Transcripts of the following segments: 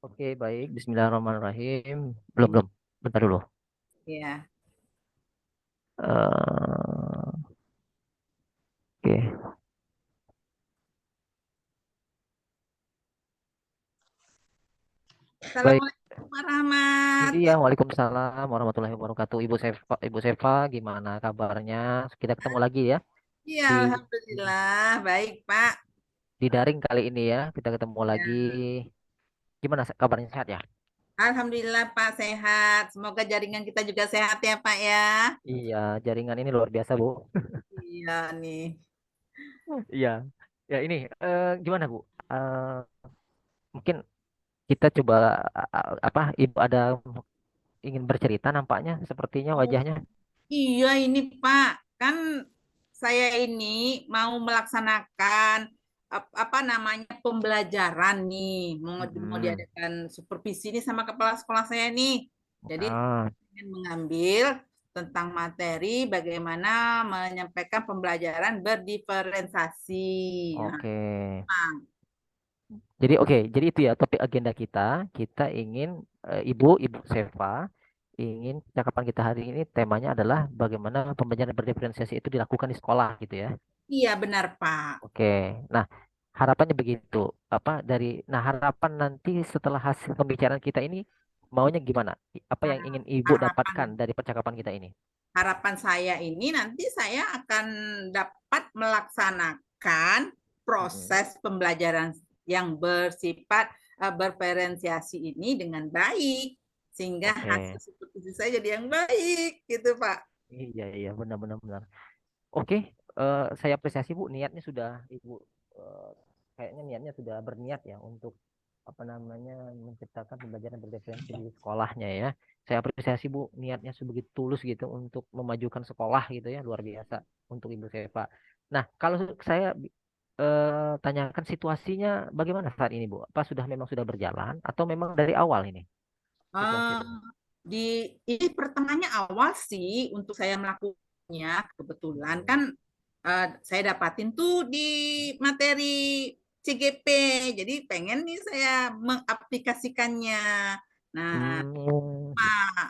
Oke, baik. Bismillahirrahmanirrahim. Belum, belum. Bentar dulu. Ya. Oke, baik. Assalamualaikum Pak Rahmat. Iya, Waalaikumsalam warahmatullahi wabarakatuh. Ibu Seva, gimana kabarnya? Kita ketemu lagi ya Iya, di Alhamdulillah. Baik, Pak. di daring kali ini ya. Kita ketemu Ya. lagi. Gimana kabarnya, sehat ya? Alhamdulillah, Pak, sehat. Semoga jaringan kita juga sehat ya, Pak ya. Iya, jaringan ini luar biasa, Bu. Iya nih. Iya. Ya ini gimana, Bu? Mungkin kita coba apa? Ibu ada ingin bercerita nampaknya, sepertinya Oh, wajahnya. iya ini, Pak. Kan saya ini mau melaksanakan apa namanya pembelajaran nih. Mau Mm-mm. diadakan supervisi ini sama kepala sekolah saya nih. Jadi Ah, ingin mengambil tentang materi bagaimana menyampaikan pembelajaran berdiferensiasi. oke. Nah, Jadi itu ya topik agenda kita. Kita ingin Ibu Seva ingin percakapan kita hari ini temanya adalah bagaimana pembelajaran berdiferensiasi itu dilakukan di sekolah gitu ya. iya benar Pak. Oke. Nah, harapannya begitu. Nah, harapan nanti setelah hasil pembicaraan kita ini maunya gimana? Apa yang ingin Ibu Harapan dapatkan dari percakapan kita ini? harapan saya ini nanti saya akan dapat melaksanakan Mm-mm. proses pembelajaran yang bersifat berferensiasi ini dengan baik sehingga hasil Oke. supervisi saya jadi yang baik gitu Pak. Iya, iya, benar-benar benar. Oke, saya apresiasi Bu, niatnya sudah Ibu eh, kayaknya niatnya sudah berniat ya untuk apa namanya menciptakan pembelajaran berdiferensi di sekolahnya ya. Saya apresiasi Bu, niatnya sebegitu tulus gitu untuk memajukan sekolah gitu ya, luar biasa untuk Ibu Seva. Nah, kalau saya tanyakan situasinya bagaimana saat ini Bu? Apa memang sudah berjalan atau memang dari awal ini Eh, situasinya? di ini pertengahannya awal sih untuk saya melakukannya kebetulan Hmm. kan saya dapatin tuh di materi CGP jadi pengen nih saya mengaplikasikannya. Nah, Hmm. Pak,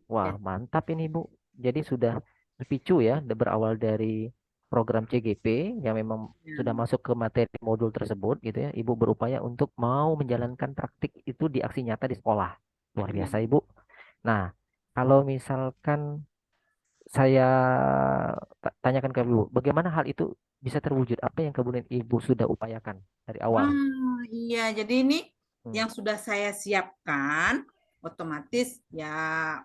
Wah, jadi mantap ini Bu. Jadi sudah terpicu ya, berawal dari program CGP yang memang sudah masuk ke materi modul tersebut gitu ya. Ibu berupaya untuk mau menjalankan praktik itu di aksi nyata di sekolah. Luar biasa Ibu. Nah, kalau misalkan saya tanyakan ke Ibu, bagaimana hal itu bisa terwujud? Apa yang kemudian Ibu sudah upayakan dari awal? iya, jadi ini Hmm. yang sudah saya siapkan, otomatis ya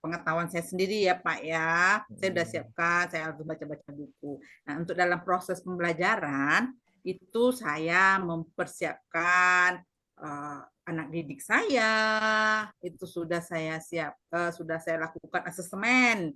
pengetahuan saya sendiri ya Pak ya. Saya sudah Hmm. siapkan, saya harus baca-baca buku. Nah, untuk dalam proses pembelajaran itu saya mempersiapkan eh, anak didik saya, itu sudah saya sudah saya lakukan asesmen,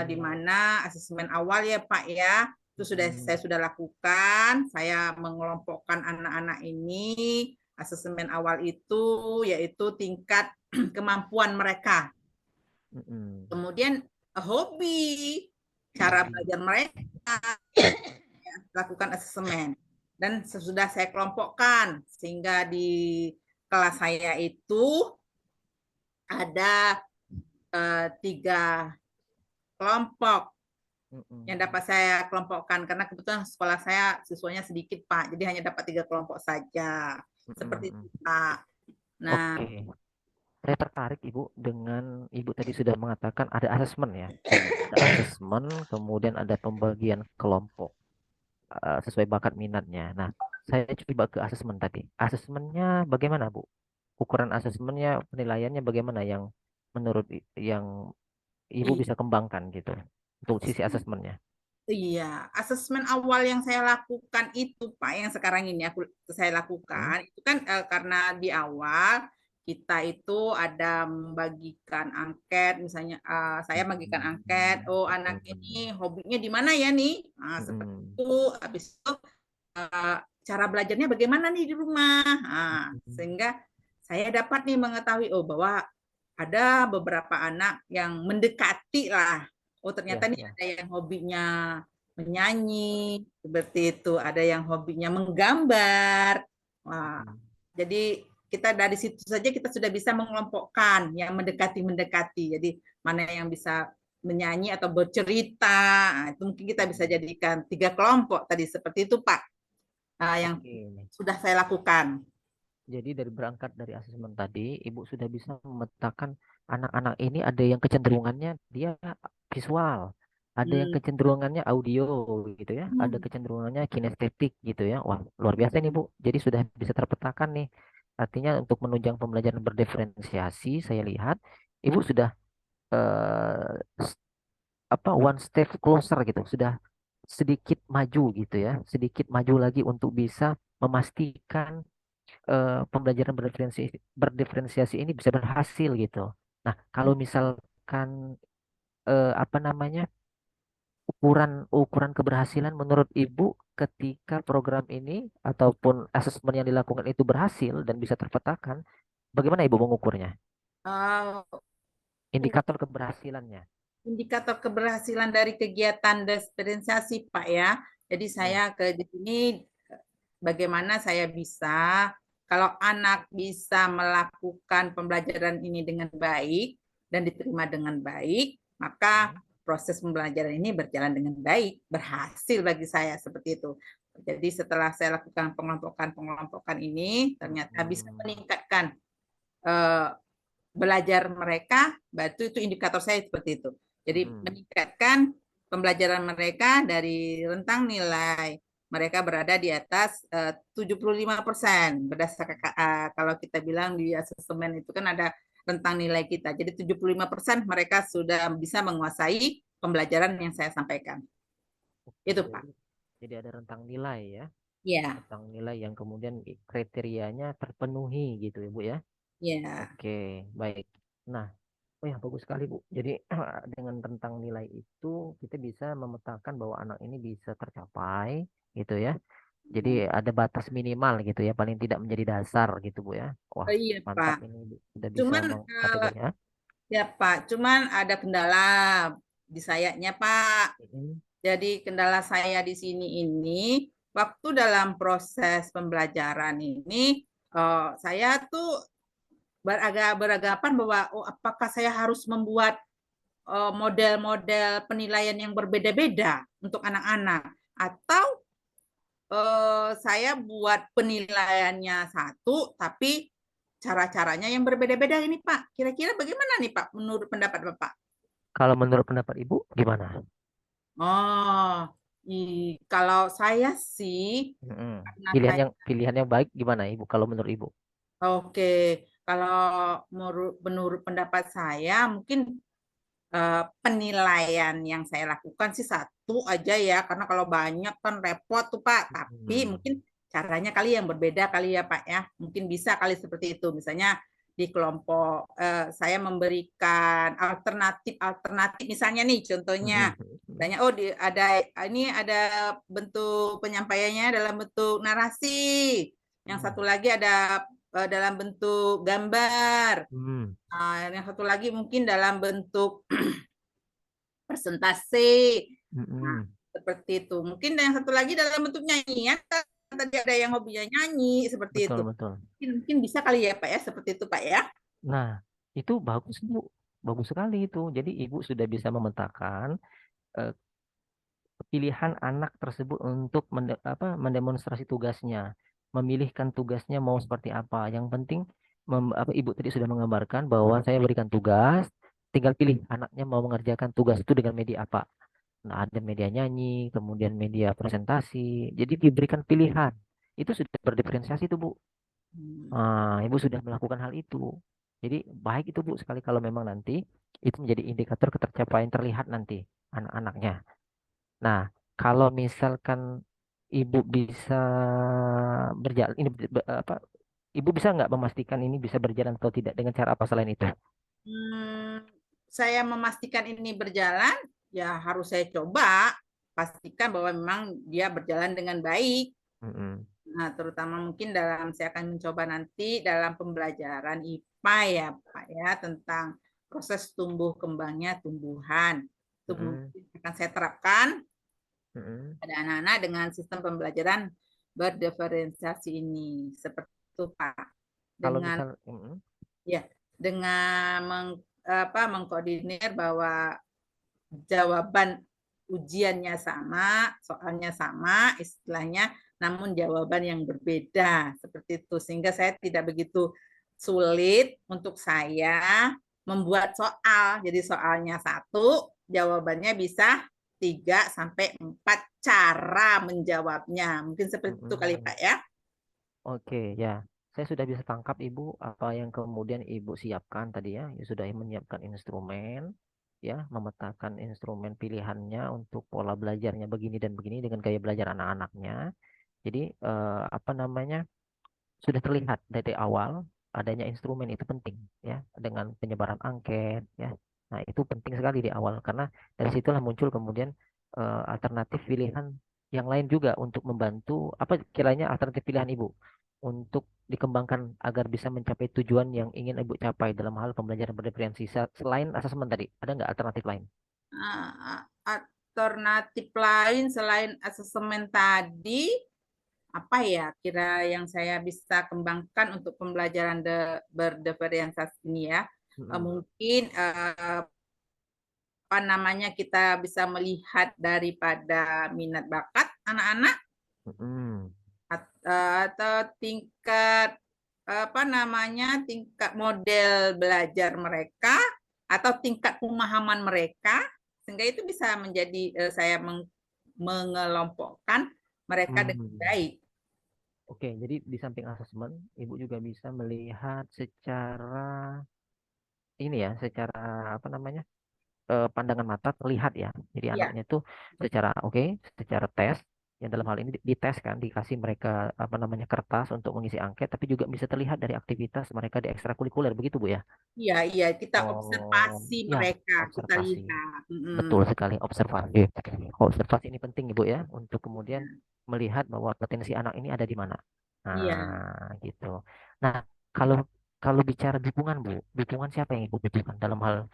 di Hmm. mana asesmen awal ya Pak ya itu sudah Hmm. saya sudah lakukan. Saya mengelompokkan anak-anak ini asesmen awal itu yaitu tingkat kemampuan mereka. Hmm. Kemudian hobi, cara Hobi. belajar mereka, lakukan asesmen. Dan sesudah saya kelompokkan sehingga di kelas saya itu ada 3 kelompok yang Hmm. dapat saya kelompokkan karena kebetulan sekolah saya siswanya sedikit Pak, jadi hanya dapat 3 kelompok saja. Seperti Hmm. itu Pak. Nah, Oke. Saya tertarik Ibu dengan Ibu tadi sudah mengatakan ada asesmen ya. Ada asesmen, kemudian ada pembagian kelompok sesuai bakat minatnya. Nah, saya coba ke asesmen tadi. Asesmennya bagaimana Bu? Ukuran asesmennya, penilaiannya bagaimana yang menurut yang Ibu bisa kembangkan gitu untuk sisi asesmennya? iya, asesmen awal yang saya lakukan itu Pak, yang sekarang ini saya Hmm? lakukan itu kan karena di awal kita itu ada membagikan angket, misalnya saya membagikan angket, oh anak Hmm. ini hobinya di mana ya nih, nah, seperti Hmm. itu. Habis itu cara belajarnya bagaimana nih di rumah. Nah, sehingga saya dapat nih mengetahui oh bahwa ada beberapa anak yang mendekati lah. Oh Ya, ternyata nih ya. ada yang hobinya menyanyi seperti itu, ada yang hobinya menggambar. Wah, Hmm. jadi kita dari situ saja kita sudah bisa mengelompokkan yang mendekati. Jadi mana yang bisa menyanyi atau bercerita, nah, itu mungkin kita bisa jadikan 3 kelompok tadi seperti itu Pak. Nah, yang Oke. sudah saya lakukan. Jadi dari berangkat dari asesmen tadi, Ibu sudah bisa memetakan anak-anak ini ada yang kecenderungannya dia visual, ada yang Hmm. kecenderungannya audio gitu ya, ada Hmm. kecenderungannya kinestetik gitu ya. Wah, luar biasa nih Bu. Jadi sudah bisa terpetakan nih. Artinya untuk menunjang pembelajaran berdiferensiasi, saya lihat Ibu sudah eh, one step closer gitu, sudah sedikit maju gitu ya, sedikit maju lagi untuk bisa memastikan pembelajaran berdiferensiasi ini bisa berhasil gitu. Nah, kalau misalkan apa namanya ukuran ukuran keberhasilan menurut Ibu ketika program ini ataupun asesmen yang dilakukan itu berhasil dan bisa terpetakan, bagaimana Ibu mengukurnya? Uh, Indikator keberhasilannya. Indikator keberhasilan dari kegiatan diferensiasi Pak ya. Jadi Ya. saya ke di sini bagaimana saya bisa kalau anak bisa melakukan pembelajaran ini dengan baik dan diterima dengan baik, maka Hmm. proses pembelajaran ini berjalan dengan baik, berhasil bagi saya seperti itu. Jadi setelah saya lakukan pengelompokan ini, ternyata bisa Hmm. meningkatkan eh, belajar mereka, batu itu indikator saya seperti itu. Jadi Hmm. meningkatkan pembelajaran mereka dari rentang nilai mereka berada di atas 75% berdasarkan kalau kita bilang di asesmen itu kan ada rentang nilai kita. Jadi 75% mereka sudah bisa menguasai pembelajaran yang saya sampaikan. Oke, Itu Pak. jadi ada rentang nilai ya, Ya, rentang nilai yang kemudian kriterianya terpenuhi gitu ya Bu ya. ya. Oke, baik. Nah, oh ya bagus sekali Bu. Jadi dengan rentang nilai itu kita bisa memetakan bahwa anak ini bisa tercapai gitu ya. Jadi ada batas minimal gitu ya, paling tidak menjadi dasar gitu Bu ya. Wah, Iya mantap Pak. ini Bu. Sudah bisa Cuman mengkategori ya. ya Pak, cuman ada kendala di sayanya Pak. Mm-mm. Jadi kendala saya di sini ini, waktu dalam proses pembelajaran ini, saya tuh beragapan bahwa oh, apakah saya harus membuat model-model penilaian yang berbeda-beda untuk anak-anak, atau saya buat penilaiannya satu, tapi cara-caranya yang berbeda-beda ini Pak. Kira-kira bagaimana nih Pak, menurut pendapat Bapak? Kalau menurut pendapat Ibu gimana? Oh, kalau saya sih, Mm-mm. karena Pilihan saya yang pilihan yang baik gimana Ibu kalau menurut Ibu? oke, kalau menurut pendapat saya mungkin penilaian yang saya lakukan sih satu aja ya, karena kalau banyak kan repot tuh Pak. Tapi Hmm. mungkin caranya kali yang berbeda kali ya Pak ya. Mungkin bisa kali seperti itu. Misalnya di kelompok saya memberikan alternatif misalnya nih contohnya. Mm-mm. Misalnya oh ini ada bentuk penyampaiannya dalam bentuk narasi. Yang satu Hmm. lagi ada dalam bentuk gambar. Hmm. Yang satu lagi mungkin dalam bentuk presentasi. Nah, Mm-mm. seperti itu. Mungkin yang satu lagi dalam bentuk nyanyian. Tadi ada yang hobinya nyanyi, seperti Betul, itu. betul. Mungkin bisa kali ya Pak ya, seperti itu Pak ya. Nah, itu bagus, Bu. Bagus sekali itu. Jadi Ibu sudah bisa memetakan eh, pilihan anak tersebut untuk mendemonstrasi tugasnya, memilihkan tugasnya mau seperti apa. Yang penting Ibu tadi sudah menggambarkan bahwa saya berikan tugas, tinggal pilih anaknya mau mengerjakan tugas itu dengan media apa. Nah, ada media nyanyi, kemudian media presentasi. Jadi diberikan pilihan. Itu sudah berdiferensiasi tuh, Bu. Hmm. Ah, Ibu sudah melakukan hal itu. Jadi baik itu Bu sekali kalau memang nanti itu menjadi indikator ketercapaian terlihat nanti anak-anaknya. Nah, kalau misalkan Ibu bisa berjalan ini Ibu bisa nggak memastikan ini bisa berjalan atau tidak dengan cara apa selain itu? Hmm, saya memastikan ini berjalan, ya harus saya coba pastikan bahwa memang dia berjalan dengan baik. Mm-mm. Nah, terutama mungkin saya akan mencoba nanti dalam pembelajaran IPA ya, Pak ya, tentang proses tumbuh kembangnya tumbuhan. Itu Mm-mm. mungkin akan saya terapkan Mm-mm. pada anak-anak dengan sistem pembelajaran berdiferensiasi ini. Seperti itu, Pak. Kalau dengan misal, ya dengan mengkoordinir bahwa jawaban ujiannya sama, soalnya sama, istilahnya, namun jawaban yang berbeda seperti itu. Sehingga saya tidak begitu sulit untuk saya membuat soal. Jadi soalnya satu, jawabannya bisa 3 sampai 4 cara menjawabnya. Mungkin seperti itu kali Pak ya. oke ya, saya sudah bisa tangkap Ibu apa yang kemudian Ibu siapkan tadi ya. Ya sudah menyiapkan instrumen, ya, memetakan instrumen pilihannya untuk pola belajarnya begini dan begini dengan gaya belajar anak-anaknya. Jadi apa namanya, sudah terlihat dari awal adanya instrumen itu penting ya, dengan penyebaran angket ya. Nah, itu penting sekali di awal karena dari situlah muncul kemudian alternatif pilihan yang lain juga untuk membantu apa kiranya alternatif pilihan Ibu untuk dikembangkan agar bisa mencapai tujuan yang ingin Ibu capai dalam hal pembelajaran berdiferensiasi selain asesmen tadi. Ada nggak alternatif lain? Alternatif lain selain asesmen tadi, apa ya kira yang saya bisa kembangkan untuk pembelajaran berdiferensiasi ini ya. Mm-mm. Mungkin apa namanya kita bisa melihat daripada minat bakat anak-anak Mm-mm. atau tingkat apa namanya tingkat model belajar mereka atau tingkat pemahaman mereka sehingga itu bisa menjadi saya mengelompokkan mereka dengan Hmm. baik. Oke, jadi di samping asesmen, Ibu juga bisa melihat secara ini ya, secara apa namanya, pandangan mata terlihat ya. Jadi Iya, anaknya itu secara oke, secara tes, yang dalam hal ini dites kan, dikasih mereka apa namanya kertas untuk mengisi angket, tapi juga bisa terlihat dari aktivitas mereka di ekstrakurikuler, begitu Bu ya? iya, iya. Kita Oh, observasi ya, mereka, kita observasi. lihat. Mm-mm. Betul sekali, observasi. Observasi ini penting, Ibu ya, untuk kemudian melihat bahwa potensi anak ini ada di mana. Iya. Nah, gitu. Nah, kalau kalau bicara dukungan, Bu, dukungan siapa yang Ibu butuhkan dalam hal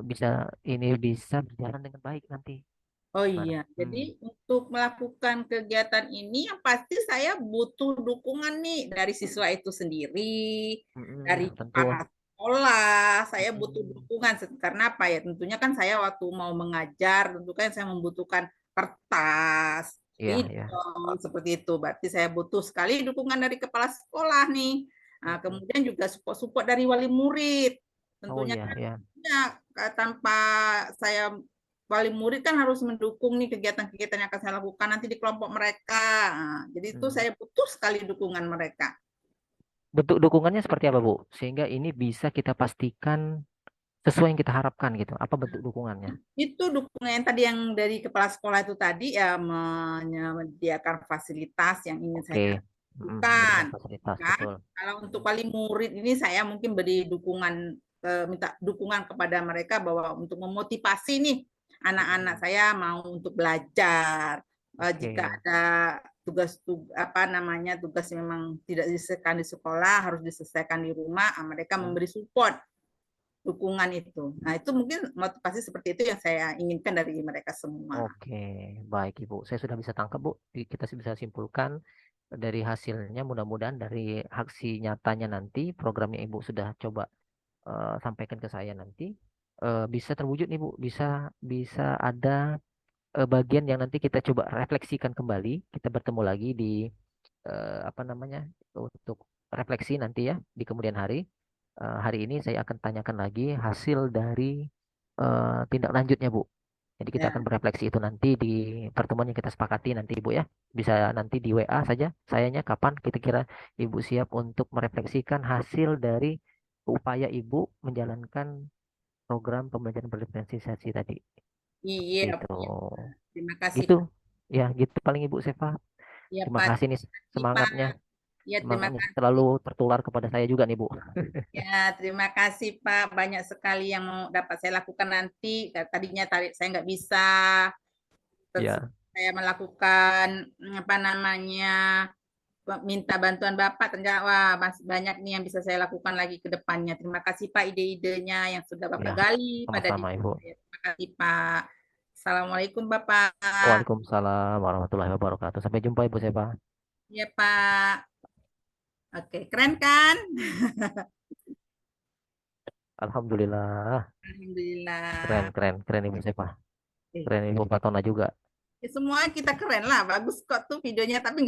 bisa ini bisa berjalan dengan baik nanti? Oh Gimana? iya, jadi untuk melakukan kegiatan ini yang pasti saya butuh dukungan nih dari siswa itu sendiri, dari Tentu. kepala sekolah, saya butuh Mm-mm. dukungan karena apa ya? Tentunya kan saya waktu mau mengajar, tentu kan saya membutuhkan kertas, Iya, iya. spidol, seperti itu. Berarti saya butuh sekali dukungan dari kepala sekolah nih. Nah, Mm-mm. kemudian juga support-support dari wali murid. Oh Tentunya iya, kan iya. ya, tanpa saya wali murid kan harus mendukung nih kegiatan-kegiatan yang akan saya lakukan nanti di kelompok mereka. Nah, jadi itu Mm. saya butuh sekali dukungan mereka. Bentuk dukungannya seperti apa, Bu? Sehingga ini bisa kita pastikan sesuai yang kita harapkan gitu. Apa bentuk dukungannya? Itu dukungan yang tadi yang dari kepala sekolah itu tadi ya menyediakan fasilitas yang ingin saya Oke. lakukan. Memberikan fasilitas, Kan? betul. Kalau untuk wali murid ini saya mungkin beri dukungan minta dukungan kepada mereka bahwa untuk memotivasi nih anak-anak Mm-mm. saya mau untuk belajar. Jika Oke. ada tugas apa namanya tugas yang memang tidak diselesaikan di sekolah harus diselesaikan di rumah, mereka Mm. memberi support dukungan itu. Nah, itu mungkin motivasi seperti itu yang saya inginkan dari mereka semua. Oke, baik Ibu. Saya sudah bisa tangkap, Bu. Kita bisa simpulkan dari hasilnya mudah-mudahan dari aksi nyatanya nanti program yang Ibu sudah coba sampaikan ke saya nanti bisa terwujud nih Bu. Bisa bisa ada bagian yang nanti kita coba refleksikan kembali. Kita bertemu lagi di apa namanya untuk refleksi nanti ya di kemudian hari. Hari ini saya akan tanyakan lagi hasil dari tindak lanjutnya Bu. Jadi kita akan Ya, berefleksi itu nanti di pertemuan yang kita sepakati nanti Ibu ya. Bisa nanti di WA saja sayanya kapan kita kira Ibu siap untuk merefleksikan hasil dari upaya Ibu menjalankan program pembelajaran berdiferensiasi tadi. iya, Gitu. iya. Terima kasih Gitu. Pak. Ya, gitu paling Ibu Seva. Ya Terima Pak, kasih nih terima kasih Pak. semangatnya. Ya terima Semangatnya selalu kasih. tertular kepada saya juga nih Bu. Ya terima kasih Pak. Banyak sekali yang mau dapat saya lakukan nanti. Tadinya tarik saya nggak bisa. Terus Ya, saya melakukan apa namanya minta bantuan Bapak. Ternyata wah masih banyak nih yang bisa saya lakukan lagi ke depannya. Terima kasih Pak ide-idenya yang sudah Bapak ya, gali pada sama-sama diri Ibu. saya. Terima kasih Pak. Assalamualaikum Bapak. Waalaikumsalam warahmatullahi wabarakatuh. Sampai jumpa Ibu Seva. Ya Pak. Oke, keren kan? Alhamdulillah. Keren, Alhamdulillah. keren, keren Ibu Sefa. Eh, Keren Ibu Fatona juga. semua kita keren lah, bagus kok tuh videonya, tapi nggak